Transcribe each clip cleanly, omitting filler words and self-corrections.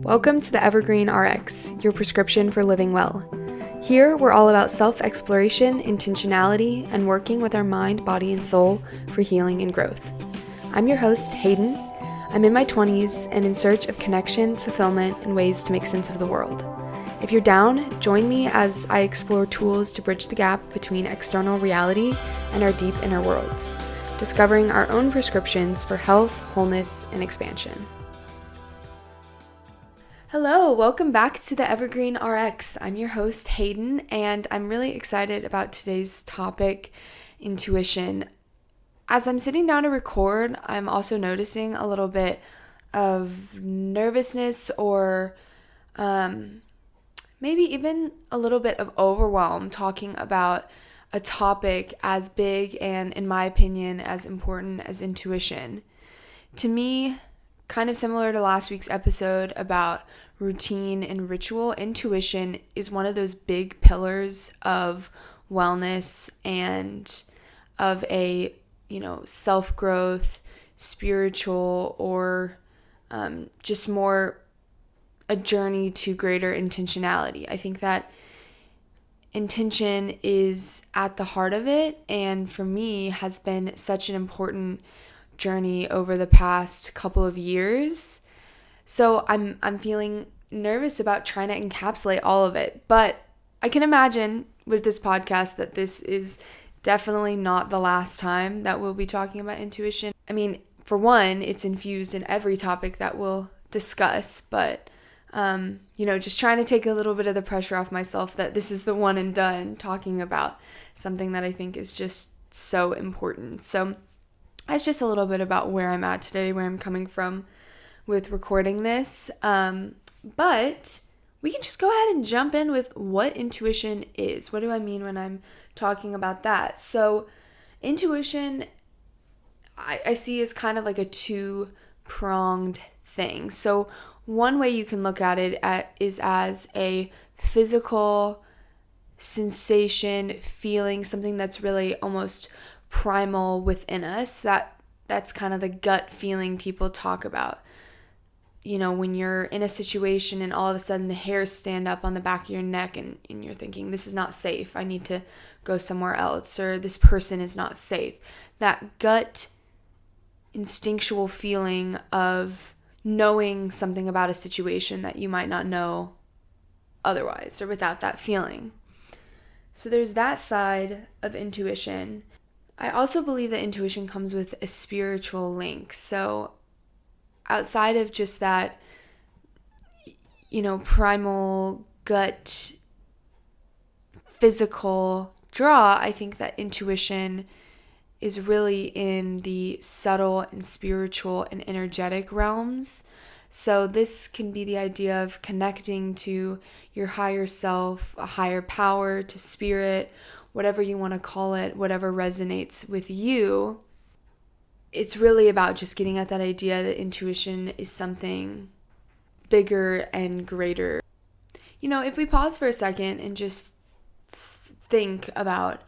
Welcome to the Evergreen RX, your prescription for living well. Here, we're all about self-exploration, intentionality, and working with our mind, body, and soul for healing and growth. I'm your host, Hayden. I'm in my 20s and in search of connection, fulfillment, and ways to make sense of the world. If you're down, join me as I explore tools to bridge the gap between external reality and our deep inner worlds, discovering our own prescriptions for health, wholeness, and expansion. Hello, welcome back to the Evergreen RX. I'm your host, Hayden, and I'm really excited about today's topic, intuition. As I'm sitting down to record, I'm also noticing a little bit of nervousness or maybe even a little bit of overwhelm talking about a topic as big and, in my opinion, as important as intuition. To me, kind of similar to last week's episode about routine and ritual, intuition is one of those big pillars of wellness and of a, self-growth, spiritual, or just more a journey to greater intentionality. I think that intention is at the heart of it, and for me has been such an important journey over the past couple of years. So I'm feeling nervous about trying to encapsulate all of it, but I can imagine with this podcast that this is definitely not the last time that we'll be talking about intuition. I mean, for one, it's infused in every topic that we'll discuss, but just trying to take a little bit of the pressure off myself that this is the one and done talking about something that I think is just so important. So that's just a little bit about where I'm at today, where I'm coming from with recording this. But we can just go ahead and jump in with what intuition is. What do I mean when I'm talking about that? So intuition, I see as kind of like a two-pronged thing. So one way you can look at it is as a physical sensation, feeling, something that's really almost primal within us. That's kind of the gut feeling people talk about. When you're in a situation and all of a sudden the hairs stand up on the back of your neck and you're thinking, this is not safe, I need to go somewhere else, or this person is not safe. That gut instinctual feeling of knowing something about a situation that you might not know otherwise or without that feeling. So there's that side of intuition. I also believe that intuition comes with a spiritual link. So outside of just that, primal gut physical draw, I think that intuition is really in the subtle and spiritual and energetic realms. So this can be the idea of connecting to your higher self, a higher power, to spirit, whatever you want to call it, whatever resonates with you. It's really about just getting at that idea that intuition is something bigger and greater. If we pause for a second and just think about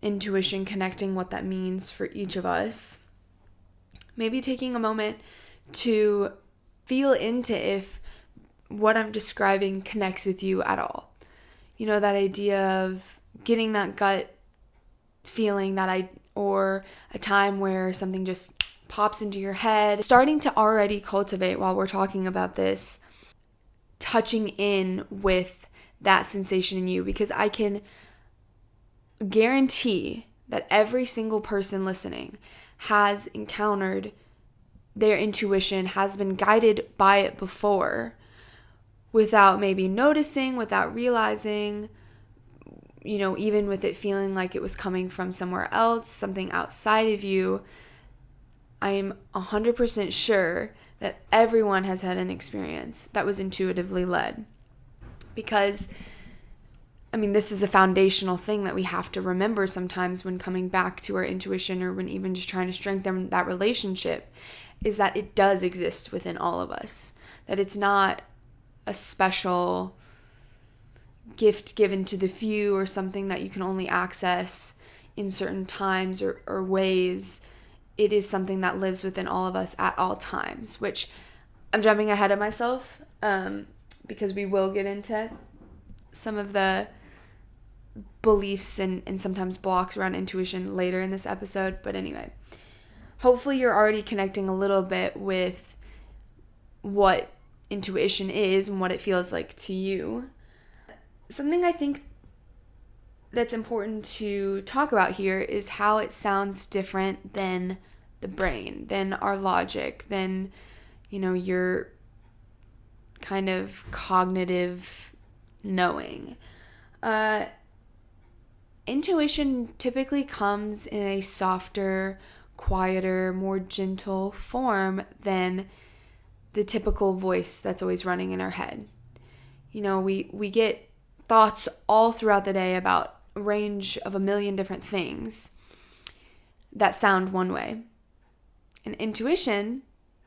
intuition, connecting what that means for each of us, maybe taking a moment to feel into if what I'm describing connects with you at all. That idea of getting that gut feeling or a time where something just pops into your head, starting to already cultivate while we're talking about this, touching in with that sensation in you, because I can guarantee that every single person listening has encountered their intuition, has been guided by it before without maybe noticing, without realizing, even with it feeling like it was coming from somewhere else, something outside of you. I am 100% sure that everyone has had an experience that was intuitively led. Because this is a foundational thing that we have to remember sometimes when coming back to our intuition, or when even just trying to strengthen that relationship, is that it does exist within all of us. That it's not a special gift given to the few or something that you can only access in certain times or ways. It is something that lives within all of us at all times, which I'm jumping ahead of myself because we will get into some of the beliefs and sometimes blocks around intuition later in this episode. But anyway, hopefully you're already connecting a little bit with what intuition is and what it feels like to you. Something I think that's important to talk about here is how it sounds different than the brain, than our logic, than, your kind of cognitive knowing. Intuition typically comes in a softer, quieter, more gentle form than the typical voice that's always running in our head. We get thoughts all throughout the day about a range of a million different things that sound one way. And intuition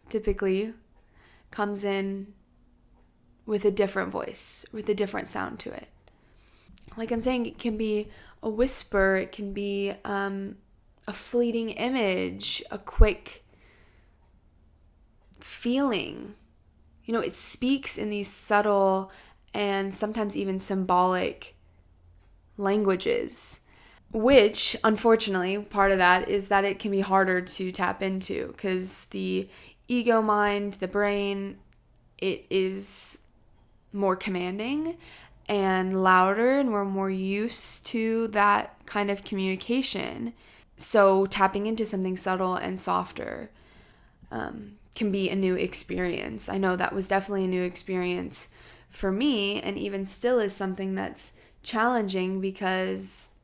typically comes in with a different voice, with a different sound to it. Like I'm saying, it can be a whisper, it can be a fleeting image, a quick feeling. It speaks in these subtle and sometimes even symbolic languages, which, unfortunately, part of that is that it can be harder to tap into because the ego mind, the brain, it is more commanding and louder, and we're more used to that kind of communication. So tapping into something subtle and softer can be a new experience. I know that was definitely a new experience for me, and even still is something that's challenging because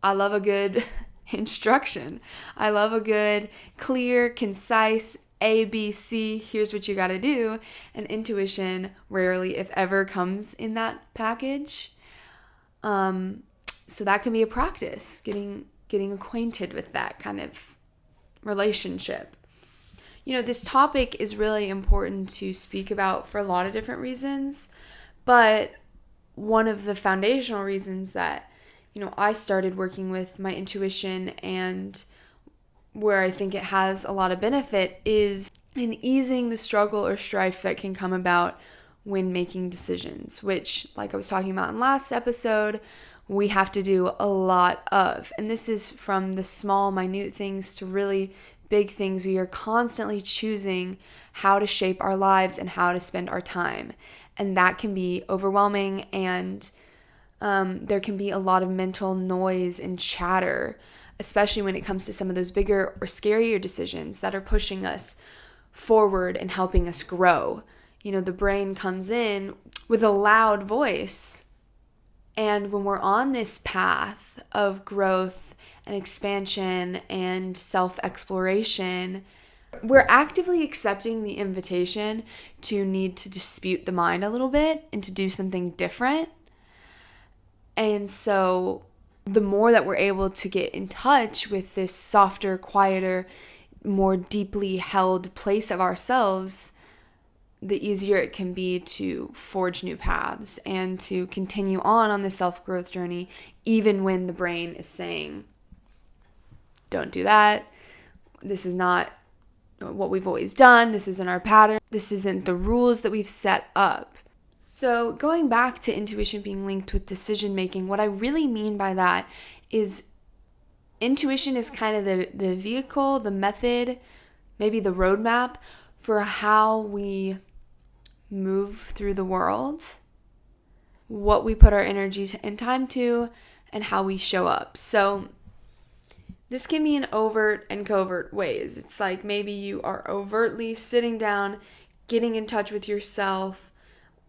I love a good instruction. I love a good, clear, concise ABC, here's what you got to do. And intuition rarely, if ever, comes in that package. So that can be a practice, getting acquainted with that kind of relationship. This topic is really important to speak about for a lot of different reasons, but one of the foundational reasons that, I started working with my intuition and where I think it has a lot of benefit is in easing the struggle or strife that can come about when making decisions, which, like I was talking about in last episode, we have to do a lot of. And this is from the small, minute things to really big things. We are constantly choosing how to shape our lives and how to spend our time. And that can be overwhelming, and there can be a lot of mental noise and chatter, especially when it comes to some of those bigger or scarier decisions that are pushing us forward and helping us grow. The brain comes in with a loud voice. And when we're on this path of growth and expansion and self-exploration, we're actively accepting the invitation to need to dispute the mind a little bit and to do something different. And so the more that we're able to get in touch with this softer, quieter, more deeply held place of ourselves, the easier it can be to forge new paths and to continue on the self-growth journey, even when the brain is saying, don't do that. This is not what we've always done. This isn't our pattern. This isn't the rules that we've set up. So going back to intuition being linked with decision making, what I really mean by that is intuition is kind of the vehicle, the method, maybe the roadmap for how we move through the world, what we put our energy and time to, and how we show up. So this can be in overt and covert ways. It's like maybe you are overtly sitting down, getting in touch with yourself,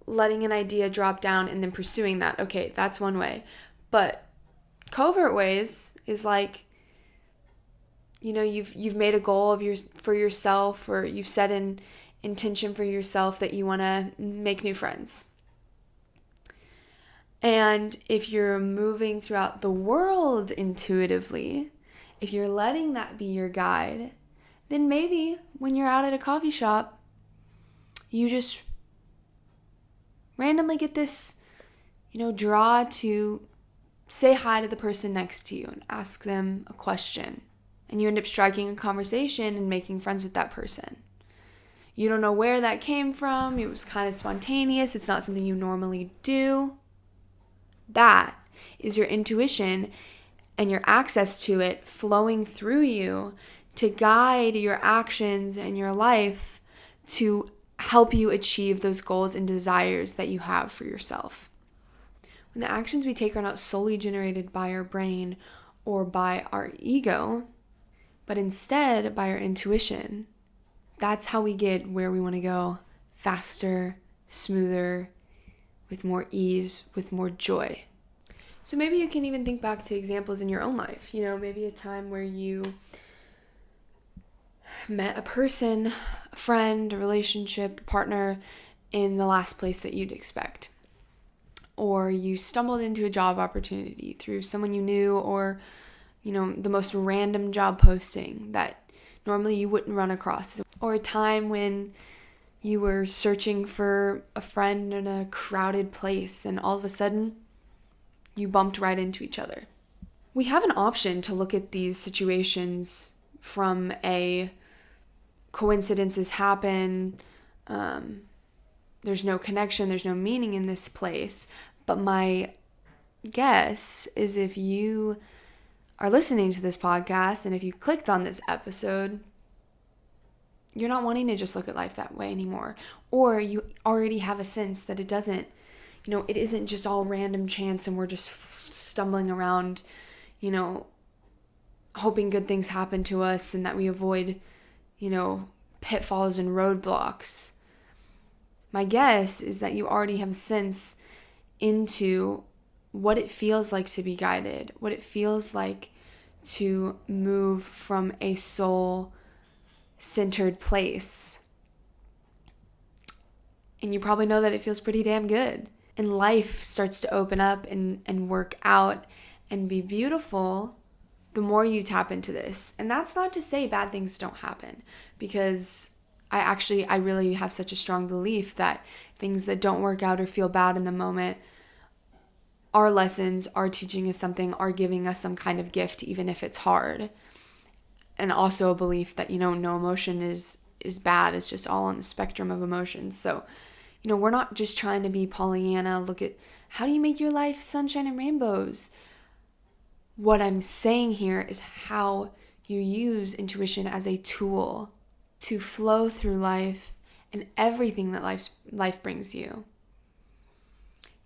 letting an idea drop down and then pursuing that. Okay, that's one way. But covert ways is like, you've made a goal for yourself, or you've set an intention for yourself that you want to make new friends. And if you're moving throughout the world intuitively, if you're letting that be your guide, then maybe when you're out at a coffee shop, you just randomly get this, draw to say hi to the person next to you and ask them a question. And you end up striking a conversation and making friends with that person. You don't know where that came from. It was kind of spontaneous. It's not something you normally do. That is your intuition and your access to it flowing through you to guide your actions and your life to help you achieve those goals and desires that you have for yourself. When the actions we take are not solely generated by our brain or by our ego, but instead by our intuition, that's how we get where we want to go faster, smoother, with more ease, with more joy. So maybe you can even think back to examples in your own life. Maybe a time where you met a person, a friend, a relationship, a partner in the last place that you'd expect. Or you stumbled into a job opportunity through someone you knew, or, the most random job posting that normally you wouldn't run across. Or a time when you were searching for a friend in a crowded place and all of a sudden you bumped right into each other. We have an option to look at these situations from a coincidences happen, there's no connection, there's no meaning in this place. But my guess is if you are listening to this podcast and if you clicked on this episode, you're not wanting to just look at life that way anymore. Or you already have a sense that it doesn't, it isn't just all random chance and we're just stumbling around, hoping good things happen to us and that we avoid, pitfalls and roadblocks. My guess is that you already have a sense into what it feels like to be guided, what it feels like to move from a soul-centered place. And you probably know that it feels pretty damn good. And life starts to open up and work out and be beautiful the more you tap into this. And that's not to say bad things don't happen, because I really have such a strong belief that things that don't work out or feel bad in the moment are lessons, are teaching us something, are giving us some kind of gift, even if it's hard. And also a belief that, no emotion is bad. It's just all on the spectrum of emotions. So, we're not just trying to be Pollyanna. Look at how do you make your life sunshine and rainbows? What I'm saying here is how you use intuition as a tool to flow through life and everything that life brings you.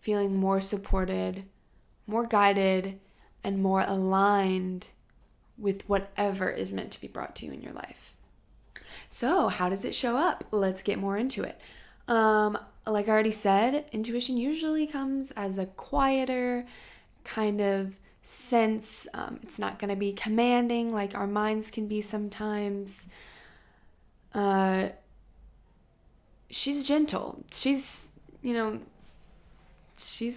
Feeling more supported, more guided, and more aligned with whatever is meant to be brought to you in your life. So, how does it show up? Let's get more into it. Like I already said, intuition usually comes as a quieter kind of sense. It's not going to be commanding like our minds can be sometimes. She's gentle. She's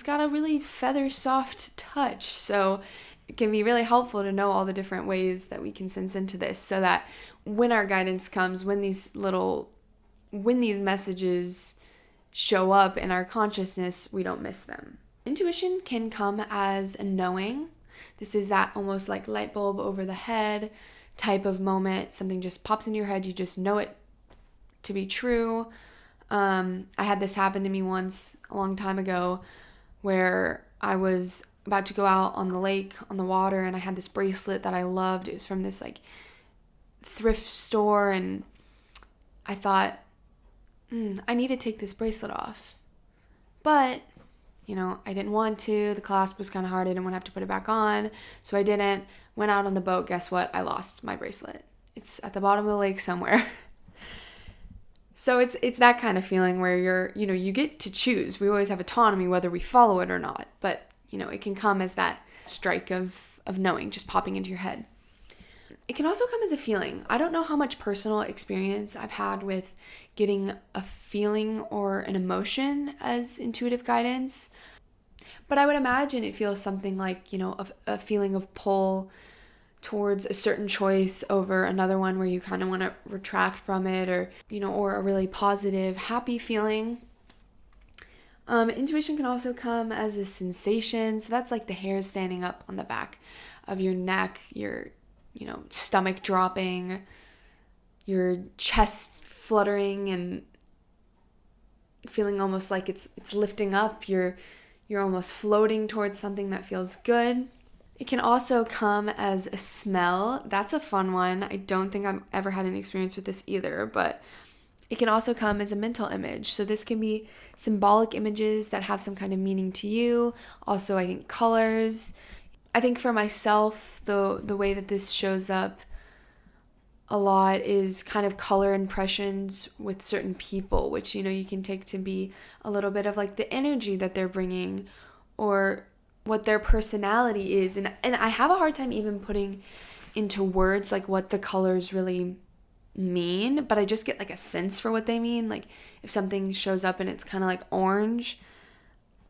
got a really feather soft touch. So it can be really helpful to know all the different ways that we can sense into this, so that when our guidance comes, when these messages show up in our consciousness, we don't miss them. Intuition can come as a knowing. This is that almost like light bulb over the head type of moment. Something just pops into your head. You just know it to be true. I had this happen to me once a long time ago where I was about to go out on the lake, on the water, and I had this bracelet that I loved. It was from this thrift store, and I thought, I need to take this bracelet off. But, I didn't want to. The clasp was kind of hard. I didn't want to have to put it back on. So I didn't. Went out on the boat. Guess what? I lost my bracelet. It's at the bottom of the lake somewhere. So it's that kind of feeling where you get to choose. We always have autonomy whether we follow it or not. But, it can come as that strike of knowing just popping into your head. It can also come as a feeling. I don't know how much personal experience I've had with getting a feeling or an emotion as intuitive guidance, but I would imagine it feels something like, a feeling of pull towards a certain choice over another one where you kind of want to retract from it, or a really positive, happy feeling. Intuition can also come as a sensation. So that's like the hairs standing up on the back of your neck, your stomach dropping, your chest fluttering and feeling almost like it's lifting up. You're almost floating towards something that feels good. It can also come as a smell. That's a fun one. I don't think I've ever had an experience with this either, but it can also come as a mental image. So this can be symbolic images that have some kind of meaning to you. Also, I think colors. I think for myself, the way that this shows up a lot is kind of color impressions with certain people, which, you can take to be a little bit of like the energy that they're bringing or what their personality is. And I have a hard time even putting into words like what the colors really mean, but I just get like a sense for what they mean. Like if something shows up and it's kind of like orange,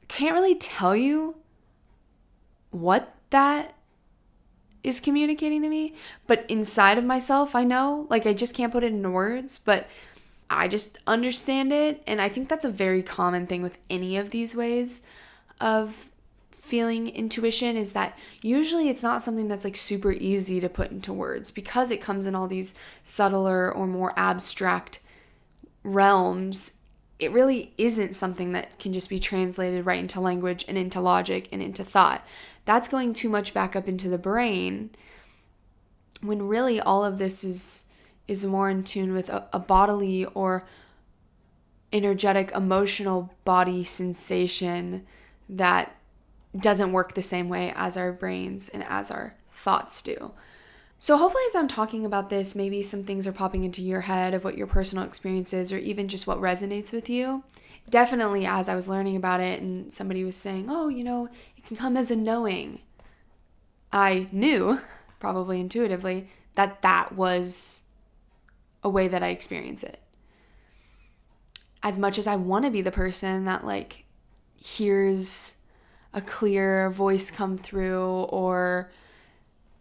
can't really tell you what that is communicating to me, but inside of myself I know, like I just can't put it into words, but I just understand it. And I think that's a very common thing with any of these ways of feeling intuition, is that usually it's not something that's like super easy to put into words because it comes in all these subtler or more abstract realms. It really isn't something that can just be translated right into language and into logic and into thought. That's going too much back up into the brain, when really all of this is more in tune with a bodily or energetic, emotional body sensation that doesn't work the same way as our brains and as our thoughts do. So hopefully as I'm talking about this, maybe some things are popping into your head of what your personal experience is, or even just what resonates with you. Definitely as I was learning about it and somebody was saying, oh, it can come as a knowing, I knew, probably intuitively, that was a way that I experience it. As much as I want to be the person that like hears a clear voice come through or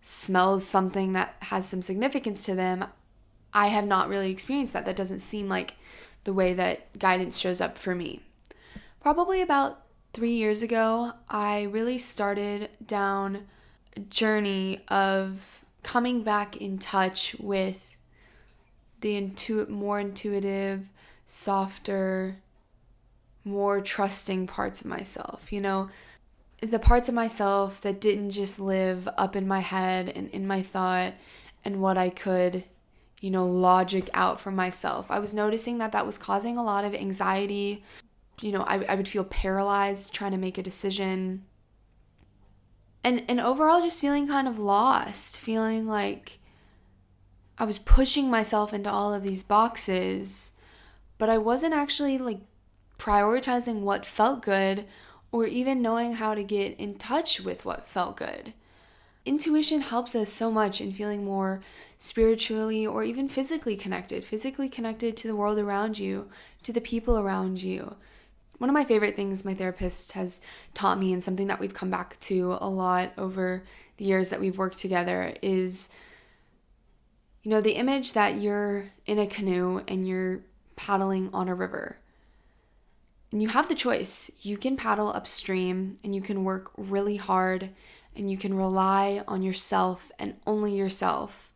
smells something that has some significance to them, I have not really experienced that. That doesn't seem like the way that guidance shows up for me. Probably about 3 years ago, I really started down a journey of coming back in touch with the more intuitive, softer, more trusting parts of myself. The parts of myself that didn't just live up in my head and in my thought and what I could, logic out for myself. I was noticing that was causing a lot of anxiety. I would feel paralyzed trying to make a decision. And overall just feeling kind of lost, feeling like I was pushing myself into all of these boxes, but I wasn't actually like prioritizing what felt good or even knowing how to get in touch with what felt good. Intuition helps us so much in feeling more spiritually or even physically connected to the world around you, to the people around you. One of my favorite things my therapist has taught me, and something that we've come back to a lot over the years that we've worked together, is, the image that you're in a canoe and you're paddling on a river. And you have the choice. You can paddle upstream and you can work really hard and you can rely on yourself and only yourself.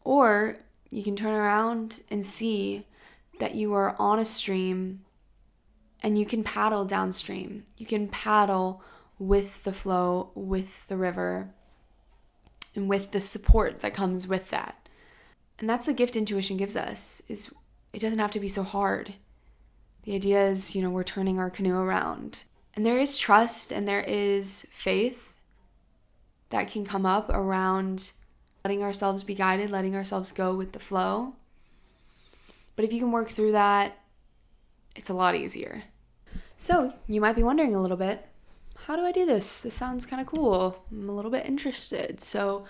Or you can turn around and see that you are on a stream and you can paddle downstream. You can paddle with the flow, with the river, and with the support that comes with that. And that's the gift intuition gives us, is it doesn't have to be so hard. The idea is, we're turning our canoe around. And there is trust and there is faith that can come up around letting ourselves be guided, letting ourselves go with the flow. But if you can work through that, it's a lot easier. So you might be wondering a little bit, how do I do this? This sounds kind of cool. I'm a little bit interested. So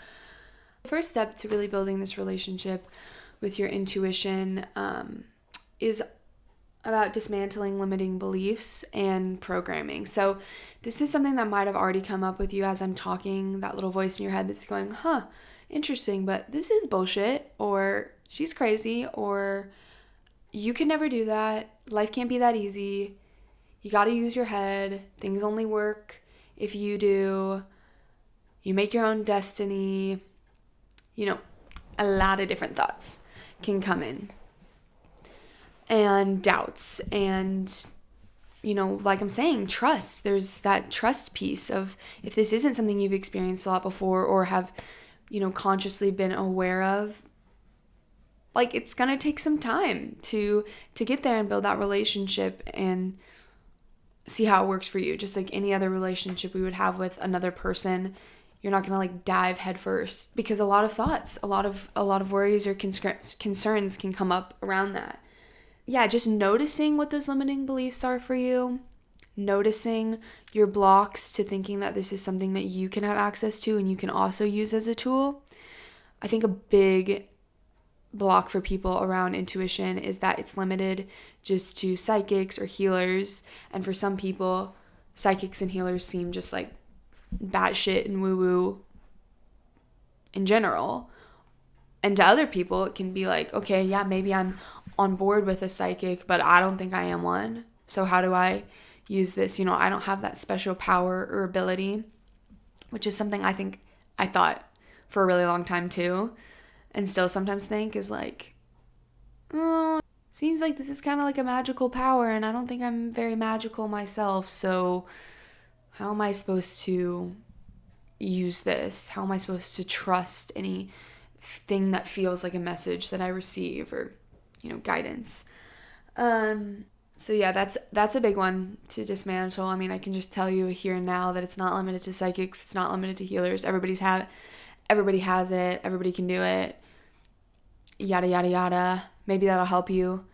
the first step to really building this relationship with your intuition is about dismantling limiting beliefs and programming. So this is something that might have already come up with you as I'm talking, that little voice in your head that's going, interesting, but this is bullshit, or she's crazy, or you can never do that. Life can't be that easy. You got to use your head. Things only work if you do. You make your own destiny. A lot of different thoughts can come in. and doubts and, like I'm saying, trust. There's that trust piece of, if this isn't something you've experienced a lot before or have, consciously been aware of, like, it's gonna take some time to get there and build that relationship and see how it works for you. Just like any other relationship we would have with another person, you're not gonna like dive headfirst, because a lot of thoughts, a lot of worries or concerns can come up around that. Yeah, just noticing what those limiting beliefs are for you, noticing your blocks to thinking that this is something that you can have access to and you can also use as a tool. I think a big block for people around intuition is that it's limited just to psychics or healers. And for some people, psychics and healers seem just like batshit and woo-woo in general. And to other people, it can be like, okay, yeah, maybe I'm on board with a psychic, but I don't think I am one. So how do I use this? I don't have that special power or ability, which is something I thought for a really long time too, and still sometimes think is like, oh, seems like this is kind of like a magical power, and I don't think I'm very magical myself, so how am I supposed to use this? How am I supposed to trust anything that feels like a message that I receive or, guidance? So yeah, that's a big one to dismantle. I mean, I can just tell you here and now that it's not limited to psychics, it's not limited to healers. Everybody has it, everybody can do it. Yada yada yada. Maybe that'll help you.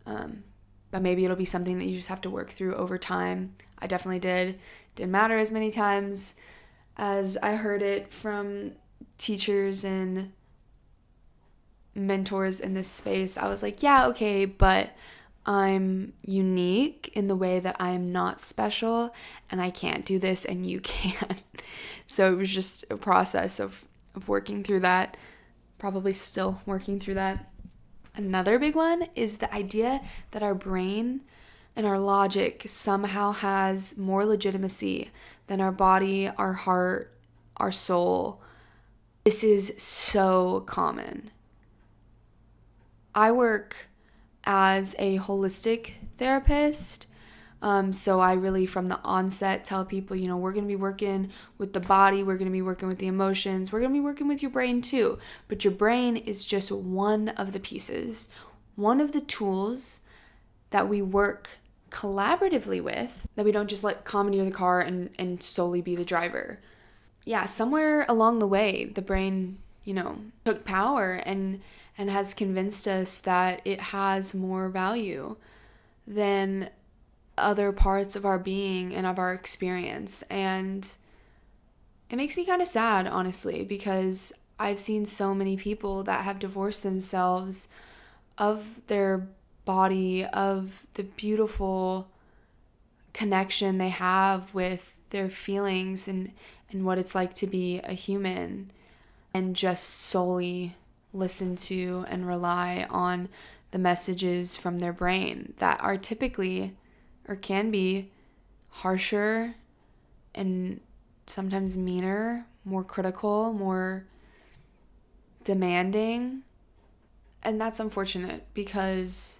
But maybe it'll be something that you just have to work through over time. I definitely did. Didn't matter as many times as I heard it from teachers and mentors in this space. I was like, yeah, okay, but I'm unique in the way that I am not special and I can't do this and you can. So it was just a process of working through that, probably still working through that. Another big one is the idea that our brain and our logic somehow has more legitimacy than our body, our heart, our soul. This is so common. I work as a holistic therapist, so I really from the onset tell people, we're going to be working with the body, we're going to be working with the emotions, we're going to be working with your brain too, but your brain is just one of the pieces, one of the tools that we work collaboratively with, that we don't just let commandeer the car and solely be the driver. Yeah, somewhere along the way, the brain, took power and has convinced us that it has more value than other parts of our being and of our experience. And it makes me kind of sad, honestly, because I've seen so many people that have divorced themselves of their body, of the beautiful connection they have with their feelings and what it's like to be a human, and just solely listen to and rely on the messages from their brain that are typically or can be harsher and sometimes meaner, more critical, more demanding. And that's unfortunate because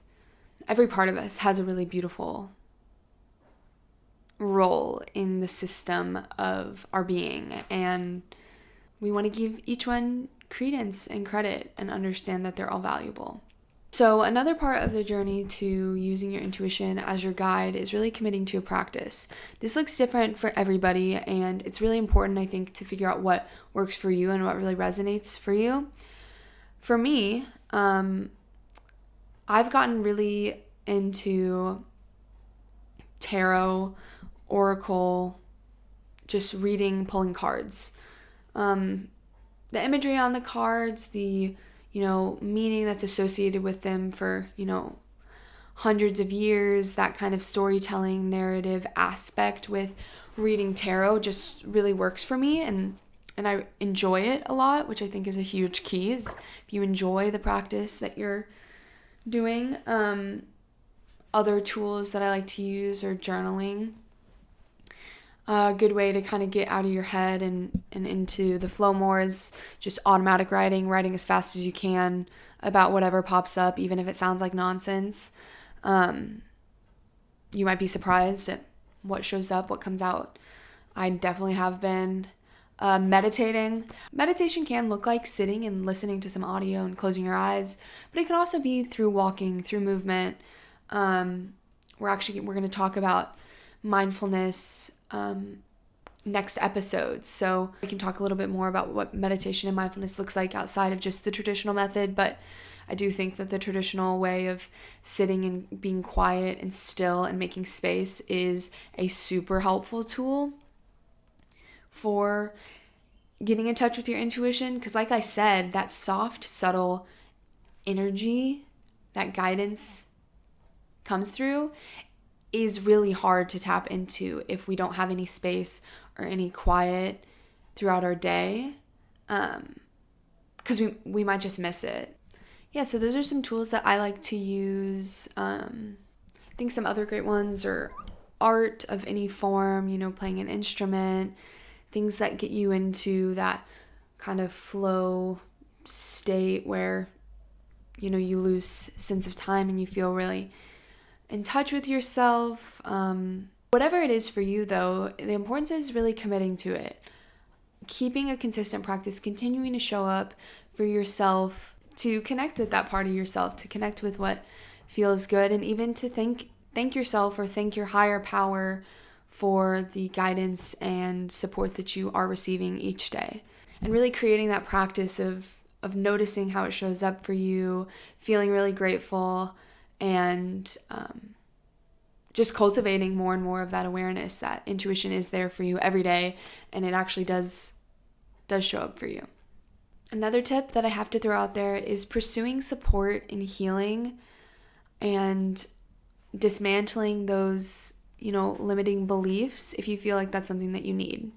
every part of us has a really beautiful role in the system of our being, and we want to give each one credence and credit and understand that they're all valuable. So another part of the journey to using your intuition as your guide is really committing to a practice. This looks different for everybody, and it's really important, I think, to figure out what works for you and what really resonates for you. For me, I've gotten really into tarot, oracle, just reading, pulling cards. The imagery on the cards, the meaning that's associated with them for, hundreds of years, that kind of storytelling narrative aspect with reading tarot just really works for me, and I enjoy it a lot, which I think is a huge key, is if you enjoy the practice that you're doing. Other tools that I like to use are journaling. A good way to kind of get out of your head and into the flow more is just automatic writing as fast as you can about whatever pops up, even if it sounds like nonsense. You might be surprised at what shows up, what comes out. I definitely have been meditating. Meditation can look like sitting and listening to some audio and closing your eyes, but it can also be through walking, through movement. We're going to talk about mindfulness next episode, so we can talk a little bit more about what meditation and mindfulness looks like outside of just the traditional method. But I do think that the traditional way of sitting and being quiet and still and making space is a super helpful tool for getting in touch with your intuition, because like I said, that soft, subtle energy, that guidance comes through, is really hard to tap into if we don't have any space or any quiet throughout our day, because we might just miss it. Yeah, so those are some tools that I like to use. I think some other great ones are art of any form, playing an instrument, things that get you into that kind of flow state where, you lose sense of time and you feel really in touch with yourself. Whatever it is for you, though, the importance is really committing to it. Keeping a consistent practice, continuing to show up for yourself, to connect with that part of yourself, to connect with what feels good, and even to thank yourself or thank your higher power for the guidance and support that you are receiving each day. And really creating that practice of noticing how it shows up for you, feeling really grateful, and just cultivating more and more of that awareness that intuition is there for you every day, and it actually does show up for you. Another tip that I have to throw out there is pursuing support and healing and dismantling those, limiting beliefs if you feel like that's something that you need.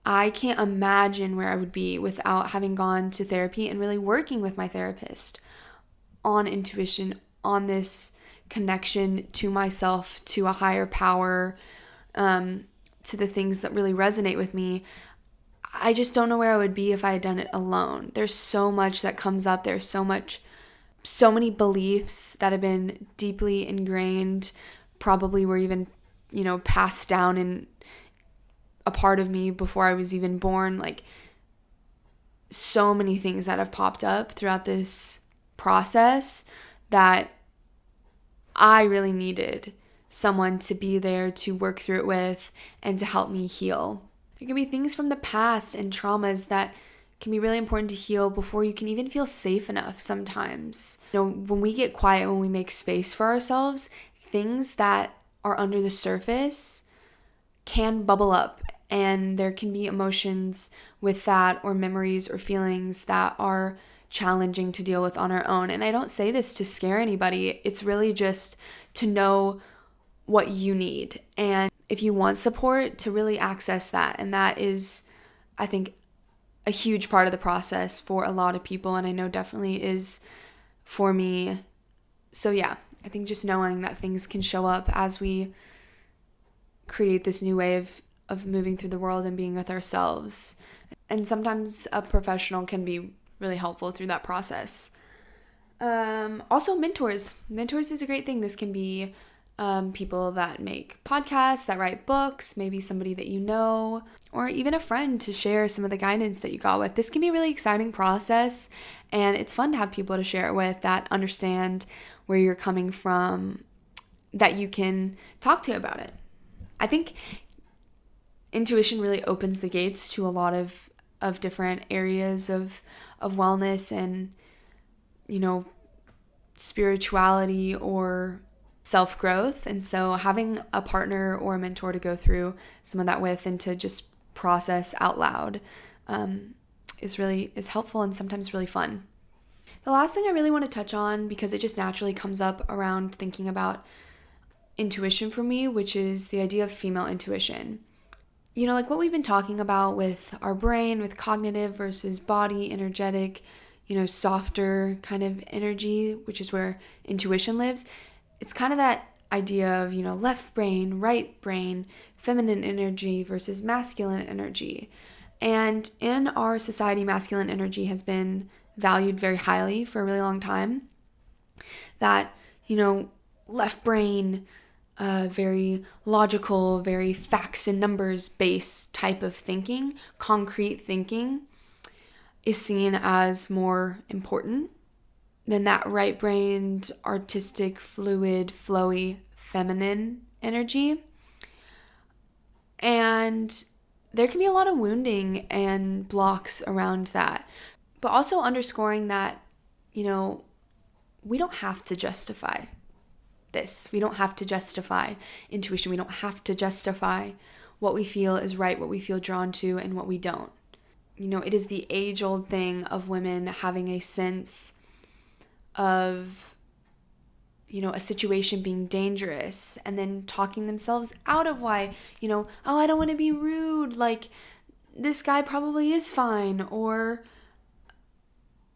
I can't imagine where I would be without having gone to therapy and really working with my therapist on intuition, on this connection to myself, to a higher power, to the things that really resonate with me. I just don't know where I would be if I had done it alone. There's so much that comes up. There's so many beliefs that have been deeply ingrained, probably were even, passed down in a part of me before I was even born. Like, so many things that have popped up throughout this process that I really needed someone to be there to work through it with and to help me heal. There can be things from the past and traumas that can be really important to heal before you can even feel safe enough sometimes. When we get quiet, when we make space for ourselves, things that are under the surface can bubble up, and there can be emotions with that, or memories or feelings that are challenging to deal with on our own. And I don't say this to scare anybody. It's really just to know what you need. And if you want support, to really access that. And that is, I think, a huge part of the process for a lot of people. And I know definitely is for me. So yeah, I think just knowing that things can show up as we create this new way of moving through the world and being with ourselves. And sometimes a professional can be really helpful through that process. Also, mentors. Mentors is a great thing. This can be people that make podcasts, that write books, maybe somebody that you know, or even a friend to share some of the guidance that you got with. This can be a really exciting process, and it's fun to have people to share it with that understand where you're coming from, that you can talk to about it. I think intuition really opens the gates to a lot of different areas of wellness and, spirituality or self-growth. And so having a partner or a mentor to go through some of that with and to just process out loud is helpful and sometimes really fun. The last thing I really want to touch on, because it just naturally comes up around thinking about intuition for me, which is the idea of female intuition. Like what we've been talking about with our brain, with cognitive versus body, energetic, softer kind of energy, which is where intuition lives. It's kind of that idea of, left brain, right brain, feminine energy versus masculine energy. And in our society, masculine energy has been valued very highly for a really long time. That, left brain, very logical, very facts and numbers based type of thinking, concrete thinking, is seen as more important than that right-brained, artistic, fluid, flowy, feminine energy. And there can be a lot of wounding and blocks around that. But also underscoring that, we don't have to justify this. We don't have to justify intuition. We don't have to justify what we feel is right, what we feel drawn to, and what we don't. It is the age-old thing of women having a sense of, a situation being dangerous and then talking themselves out of why, oh, I don't want to be rude. Like, this guy probably is fine. Or,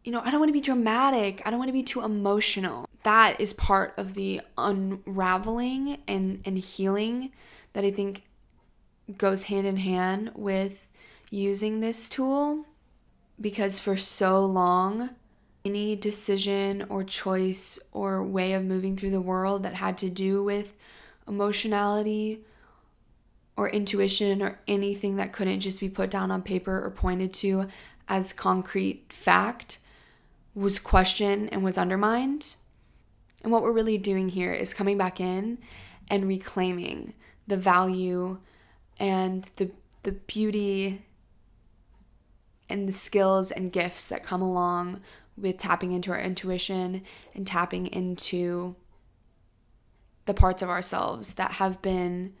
I don't want to be dramatic. I don't want to be too emotional. That is part of the unraveling and healing that I think goes hand in hand with using this tool, because for so long, any decision or choice or way of moving through the world that had to do with emotionality or intuition or anything that couldn't just be put down on paper or pointed to as concrete fact was questioned and was undermined. And what we're really doing here is coming back in and reclaiming the value and the beauty and the skills and gifts that come along with tapping into our intuition and tapping into the parts of ourselves that have been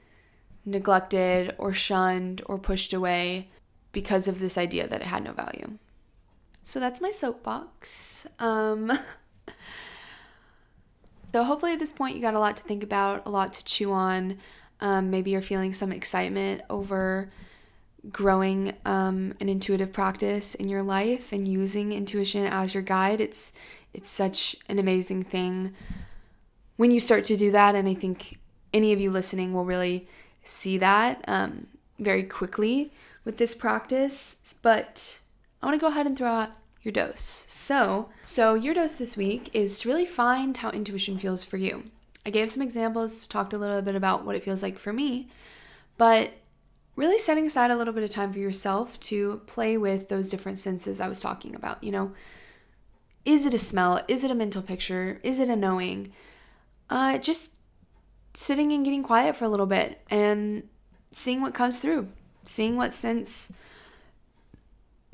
neglected or shunned or pushed away because of this idea that it had no value. So that's my soapbox. So hopefully at this point you got a lot to think about, a lot to chew on. Maybe you're feeling some excitement over growing an intuitive practice in your life and using intuition as your guide. It's such an amazing thing when you start to do that, and I think any of you listening will really see that very quickly with this practice. But I want to go ahead and throw out your dose. So your dose this week is to really find how intuition feels for you. I gave some examples, talked a little bit about what it feels like for me, but really setting aside a little bit of time for yourself to play with those different senses I was talking about. Is it a smell? Is it a mental picture? Is it a knowing? Just sitting and getting quiet for a little bit and seeing what comes through, seeing what sense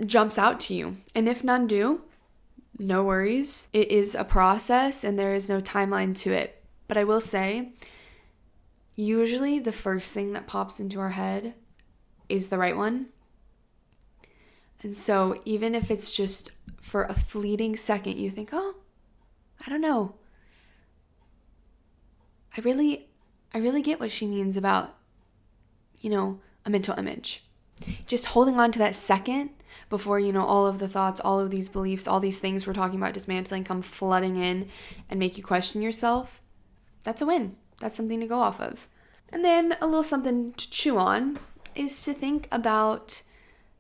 jumps out to you. And if none do, no worries. It is a process and there is no timeline to it. But I will say, usually the first thing that pops into our head is the right one. And so even if it's just for a fleeting second, you think, oh, I don't know. I really get what she means about, a mental image. Just holding on to that second before, all of the thoughts, all of these beliefs, all these things we're talking about dismantling come flooding in and make you question yourself. That's a win. That's something to go off of. And then a little something to chew on is to think about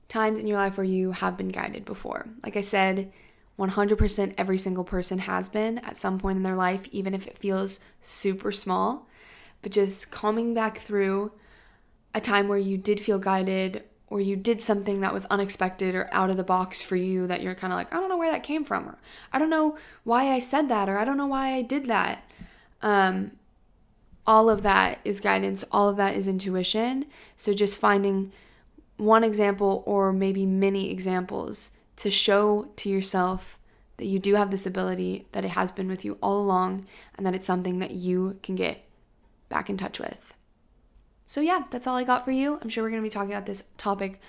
times in your life where you have been guided before. Like I said, 100% every single person has been at some point in their life, even if it feels super small. But just calming back through a time where you did feel guided or you did something that was unexpected or out of the box for you that you're kind of like, I don't know where that came from, or I don't know why I said that, or I don't know why I did that. All of that is guidance. All of that is intuition. So just finding one example or maybe many examples to show to yourself that you do have this ability, that it has been with you all along, and that it's something that you can get back in touch with. So yeah, that's all I got for you. I'm sure we're going to be talking about this topic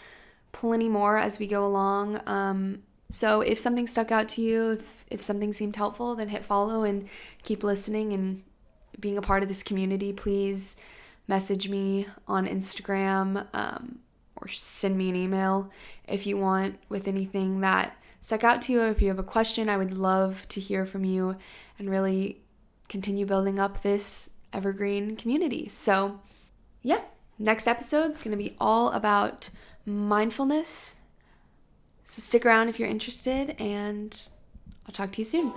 plenty more as we go along. So if something stuck out to you, if something seemed helpful, then hit follow and keep listening and being a part of this community. Please message me on Instagram or send me an email if you want with anything that stuck out to you. If you have a question, I would love to hear from you and really continue building up this evergreen community. So yeah, next episode is going to be all about mindfulness. So stick around if you're interested, and I'll talk to you soon.